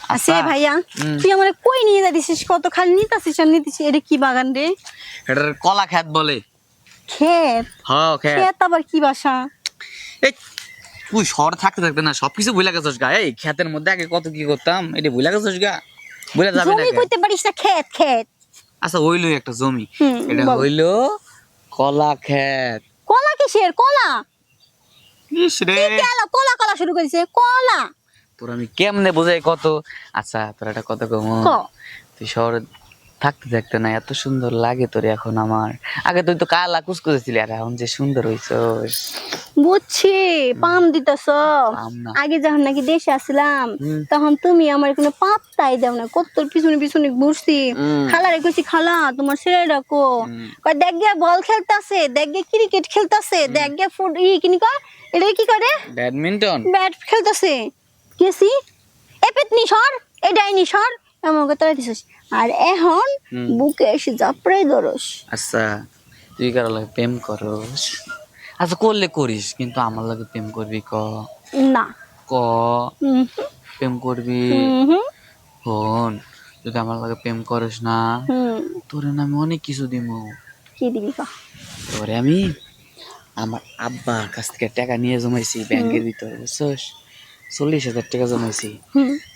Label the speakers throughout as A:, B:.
A: আছে
B: আচ্ছা
A: ভাইয়া তুই আমারে কই নিয়ে যাচ্ছিস কত খালি নিতাছিস আর নিতেছিস এটা কি বাগান রে
B: এটার কলা খেত বলে
A: ক্ষেত
B: হ্যাঁ খেত
A: ক্ষেত আবার কি বাসা
B: এই তুই শহর থাকতে থাকতে না সবকিছু ভুলে গেছিস গা এই ক্ষেতের মধ্যে আগে কত কি করতাম এটা ভুলে গেছিস গা ভুলে যাবে না
A: জমি কইতে পারিস না ক্ষেত ক্ষেত
B: আচ্ছা হইলো একটা জমি এটা
A: বল।
B: হইলো কলা খেত
A: কলা কিসের কলা
B: ইস রে
A: গেল কলা কলা শুরু করেছে কলা
B: তোর আমি কেমনে বোঝাই কত আচ্ছা তোর একটা কথা কম
A: ক
B: তুই শহরে থাকতে থাকতে না এত সুন্দর লাগে তোর এখন আমার আগে তুই তো কালা কুচকুচেছিলি আর এখন যে সুন্দর হইছস
A: বুঝছি পাম দিতেছ
B: পাম না।
A: আগে যখন নাকি দেশে আসলাম
B: হুম।
A: তখন তুমি আমার কোনো পাত্তাই দাও না কত পিছনে পিছনে ঘুরছি খালারে কইছি খালা তোমার ছেলে ডাকো কয় দেখ গিয়া বল খেলতাছে দেখ গিয়া ক্রিকেট খেলতাছে দেখ গিয়া ফুট কিনি কয় এটা কি করে
B: ব্যাডমিন্টন
A: ব্যাট খেলতাছে গেছি এ পেতনি সর এ ডাইনি সর এমন কথা দিছিস আর এখন বুকে এসে জাপড়াই ধরস
B: আচ্ছা তুই কারো লাগে প্রেম করস আচ্ছা করলে করিস কিন্তু আমার লাগে প্রেম করবি
A: না
B: ক প্রেম করবি হন যদি আমার লাগে প্রেম করিস না তোরে না আমি অনেক কিছু দিমু
A: কি দিবি ক
B: তোরে আমি আমার আব্বার কাছ থেকে টাকা নিয়ে জমাইছি ব্যাংকের ভিতরে বুঝছস 40,000 টাকা জমাইছি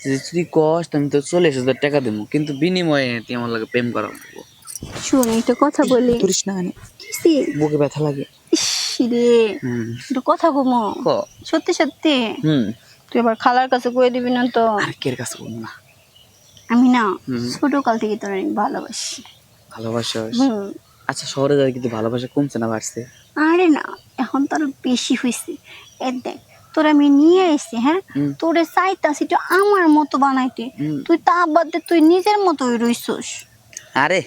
B: যদি তুই কষ্ট আমি তো 40,000 টাকা দেবো কিন্তু বিনিময়ে তুই আমার লাগে প্রেম করা
A: শুন একটা কথা বলি
B: করিস না
A: কিসি
B: বুকে ব্যথা লাগে
A: ইস রে একটা কথা কমো
B: ক
A: সত্যি সত্যি
B: হুম
A: তুই আবার খালার কাছে কয়ে দিবি না তো
B: আর কের কাছে বলবো না
A: আমি না ছোট কাল থেকে তোর অনেক ভালোবাসি
B: ভালোবাসস আচ্ছা শহরে যাই কিন্তু ভালোবাসা কমছে না বাড়ছে
A: আরে না এখন তো আরো বেশি হয়েছে এ দেখ তোর আমি নিয়ে এসছি হ্যাঁ তোরে চাইতাছি তো আমার মতো বানাইতে তুই তা বাদ দে তুই নিজের মতোই রইছস
B: আরে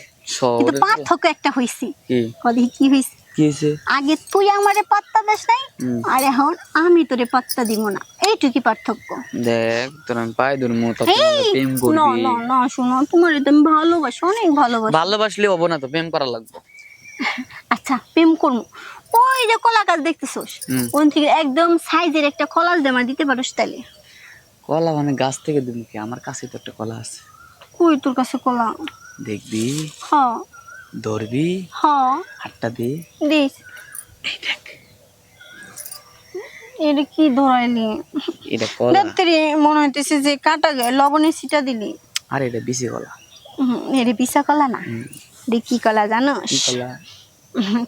A: কিন্তু
B: শহরে
A: পার্থক্য একটা হইছে
B: কি
A: কদি কি হইছে
B: কি হয়েছে
A: আগে তুই আমারে পাত্তা দিস নাই আর এখন আমি তোরে পাত্তা দিব না এইটুকি পার্থক্য
B: দেখ তোর আমি পাই দূর মো তত প্রেম
A: না
B: করবি
A: না না শোনো তোমার এটা আমি ভালোবাসি অনেক ভালোবাসি
B: ভালোবাসলে হবো না তো প্রেম করা লাগবে
A: আচ্ছা প্রেম করবো ওই যে কলা গাছ দেখতেছোস ওন থেকে একদম সাইজের একটা কলা যদি আমার দিতে পারোস তাহলে
B: কলা মানে গাছ থেকে দিবি কি আমার কাছে তো একটা কলা আছে
A: কই তোর কাছে কলা
B: দেখবি
A: হ
B: ধরবি
A: হ
B: হাতটা দি
A: দিস
B: এই দেখ
A: এটা কি ধরাইলি
B: এটা কলা
A: দেখতে মনে হইতেছে যে কাটা গায়ে লবণের সিটা দিলি
B: আর এটা বিসি কলা
A: এটা বিশা কলা না রে কি কলা জানোস
B: কি কলা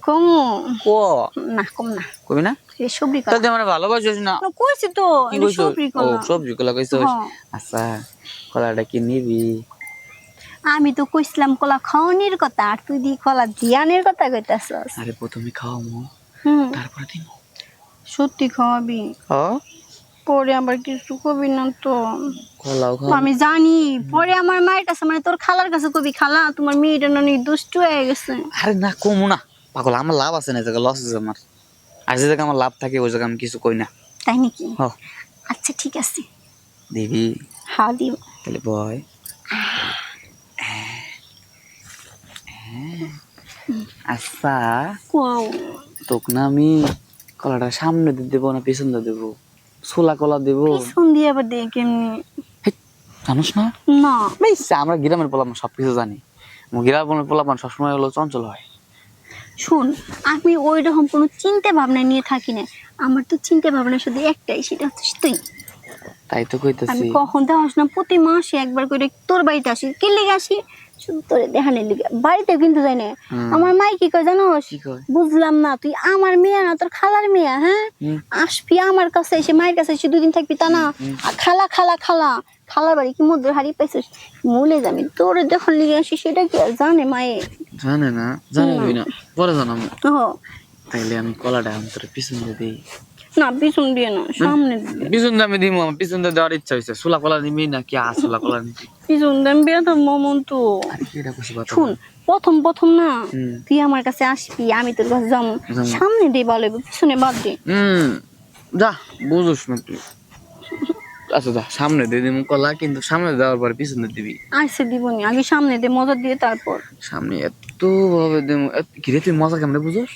A: কমু
B: ক
A: না কম না
B: কবি না
A: এ সবরি কলা
B: তাহলে আমার ভালোবাসিস না
A: কইছি তো
B: কি
A: এটা
B: কইছস
A: সবরি
B: ও
A: কলা
B: সবজি কলা কইছস
A: হ্যাঁ।
B: আচ্ছা কলাটা কি নিবি
A: আমি তো কইছিলাম কলা খাওয়ানির কথা আর তুই দি কলা দিয়ানের কথা কইতাছস
B: আরে প্রথমে খাওয়ামু তারপরে দিমু
A: সত্যি খাওয়াবি পরে আবার কিছু কবি না তো
B: কলাও খাও
A: আমি জানি পরে আমার মায়ের কাছে মানে তোর খালার কাছে কবি খালা তোমার মেয়েটা নানি দুষ্ট হয়ে গেছে
B: আরে না কমু না পাগল আমার লাভ আছে না জায়গা লস আছে আমার আর যে জায়গা আমার লাভ থাকে ওই জায়গা আমি কিছু কই না
A: তাই নাকি
B: হ
A: আচ্ছা ঠিক আছে
B: দিবি
A: হ্যাঁ দিব
B: তাহলে বয় আচ্ছা
A: কোয়াও
B: তোকে না আমি কলাটা সামনে দিয়ে দেবো না পিছন দিয়ে দেবো ছোলা কলা দেবো
A: পিছন দিয়ে আবার দেখ কেমনি
B: জানোস না
A: না
B: বেশ আমরা গ্রামের পোলাপান সবকিছু জানি গ্রামের পোলাপান সবসময় হলো চঞ্চল হয়
A: শুন আমি ওই রকম কোনো চিন্তা ভাবনা নিয়ে থাকি না আমার তো চিন্তা ভাবনা শুধু একটাই সেটা হচ্ছে তুই
B: তাই তো
A: আমি
B: কইতাছি
A: কখন দেখাস না প্রতি মাসে একবার করে তোর বাড়িতে আসি কে লেগে আসি শুধু তোরে দেখানোর লিগে বাড়িতে কিন্তু যাই না আমার মাই কি কয় জানোস
B: কি কয়
A: বুঝলাম না তুই আমার মেয়ে না তোর খালার মেয়ে হ্যাঁ আসবি আমার কাছে এসে মায়ের কাছে এসে দুদিন থাকবি তা না আর খালা খালা খালা খালার বাড়ি কি মধ্যে হারিয়ে পাইছিস মলে যাবি তোরে যখন লিগে আসি সেটা কি আর জানে মায়ে
B: জানে না জানাবি না পরে জানাবো
A: ও
B: তাইলে আমি কলাটা আমি তোর পিছন দিয়ে দিই
A: না পিছন দিয়ে না সামনে দিয়ে
B: পিছন দিয়ে আমি দিব আমার পিছন দিয়ে দেওয়ার ইচ্ছা হয়েছে ছোলা কলা নিবি না কি আসলা কলা নিবি
A: পিছন দিয়ে আমি বেরোতাম মমন তো
B: আরে কি এটা খুশি কথা
A: শুন প্রথম প্রথম না তুই আমার কাছে আসবি আমি তোর কাছে যাবো সামনে দিয়ে ভালো হবে পিছনে বাদ দে
B: যা বুঝোস না তুই আচ্ছা যা সামনে দিয়ে দিবি কলা কিন্তু সামনে দেওয়ার পরে পিছনে দিবি
A: আসছে দিবনি আগে সামনে দিয়ে মজা দিয়ে তারপর
B: সামনে এত ভাবে দেবো কিরে তুই মজা কেমনে বুঝোস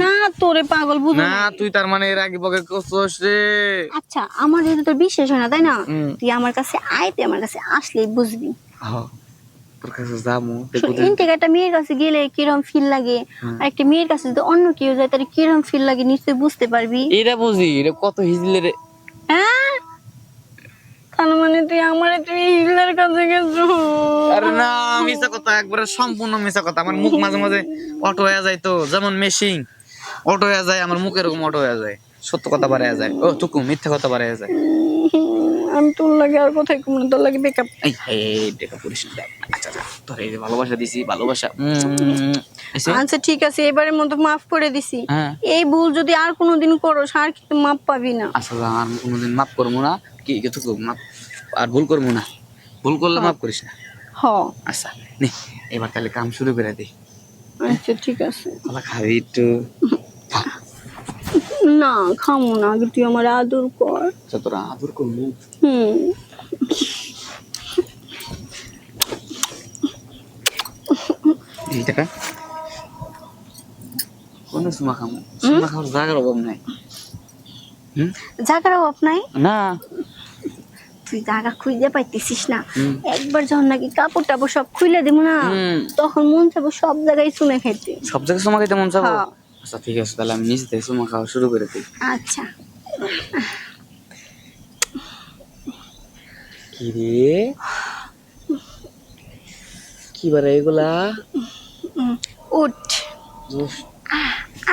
A: না তোরে পাগল বুঝো
B: না তুই তার মানে এর আগে বকে করছস রে।
A: আচ্ছা আমার যেহেতু তোর বিশ্বাস হয় না তাই না,
B: হুম।
A: তুই আমার কাছে আয়, তুই আমার কাছে আসলেই বুঝবি।
B: হ্যাঁ, তোর কাছে যাবো
A: এন থেকে একটা মেয়ের কাছে গেলে কিরকম ফিল লাগে, আর একটা মেয়ের কাছে যদি অন্য কেউ যায় তাহলে কিরকম ফিল লাগে নিশ্চয়ই বুঝতে পারবি।
B: এটা বুঝি, এটা কত হিজলে রে।
A: হ্যাঁ তার মানে তুই আমারে তুই হিজলার কাছে গেছো।
B: আরে না, মিছা কথা, একবারে সম্পূর্ণ মিছা কথা। আমার মুখ মাঝে মাঝে অটো হয়ে যায়, তো যেমন মেশিন অটো হয়ে যায়, আমার মুখ এরকম অটো হয়ে যায়, সত্য কথা বাড়ে যায়, ও টুকু মিথ্যা কথা বাড়ে যায়।
A: আমি তোর লাগে আর কোথায় কমনে, তোর লাগে বেকআপ।
B: এই এই দেখা করিস না। আচ্ছা আচ্ছা, তোর এই যে ভালোবাসা দিছি, ভালোবাসা এসে
A: আচ্ছা ঠিক আছে, এবারের মতো মাফ করে দিছি।
B: হ্যাঁ
A: এই ভুল যদি আর কোনোদিন করোস আর কিন্তু মাপ পাবি না।
B: আচ্ছা, আর কোনোদিন মাফ করবো না, কি টুকু মাপ, আর ভুল করবো না, ভুল করলে মাফ করিস না।
A: হ
B: আচ্ছা নে, এবার তাহলে কাম শুরু করে দিই।
A: আচ্ছা ঠিক আছে।
B: তাহলে খাবি একটু?
A: না খামো না, আগে তুই আমার আদর কর।
B: আচ্ছা, তোরা আদর করবো।
A: হুম
B: এই টাকা কোন সুমা খামো, সুমা খাওয়ার জায়গার অভাব নাই।
A: জায়গার অভাব নাই,
B: না
A: তুই জায়গা খুঁজে পাইতেছিস না।
B: হুম।
A: একবার যখন নাকি কাপড় টাপড় সব খুলে দিব না,
B: হুম।
A: তখন মন চাবো সব জায়গায় চুনে খাইতে।
B: সব জায়গায় সুমা খাইতে মন চাবো?
A: হ্যাঁ।
B: আচ্ছা ঠিক আছে, তাহলে আমি নিজ থেকে সুমা খাওয়া শুরু করে দিই।
A: আচ্ছা
B: কি রে, কি বারে এগুলা?
A: উঠ,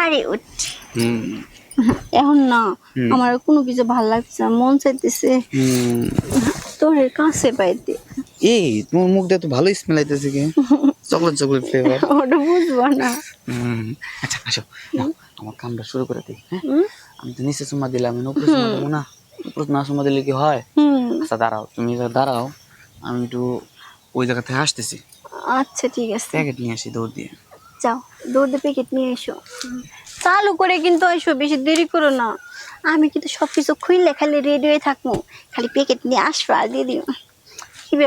A: আরে উঠ।
B: হুম
A: এখন না
B: হুম।
A: আমার আর কোনো কিছু ভাল লাগছে না, মন চাইতেছে
B: হুম।
A: তোর কাছে পাইতে।
B: এই তোমার মুখ দিয়ে তো ভালো স্মেল আইতেছে, কি চকলেট চকলেট ফ্লেভার।
A: ওটা বুঝবো না।
B: আচ্ছা আসো, নাও, আমার কামটা শুরু করে দিই। হ্যাঁ,
A: হুম?
B: আমি তো নিচে চুমা দিলাম, আমি উপরে চুমা দেবো না? উপরে না চুমা দিলে কি হয়?
A: হুম
B: আচ্ছা দাঁড়াও, তুমি দাঁড়াও, আমি একটু ওই জায়গা থেকে আসতেছি,
A: আচ্ছা ঠিক আছে,
B: প্যাকেট নিয়ে আসি দৌড় দিয়ে।
A: যাও দৌড় দিয়ে প্যাকেট নিয়ে এসো, চালু করে কিন্তু এসো, বেশি দেরি করো না। আমি কিন্তু সবকিছু খুললে খালি রেডি হয়ে থাকবো, খালি প্যাকেট নিয়ে আসবো আর দিয়ে দিও। কি ব্যাপার?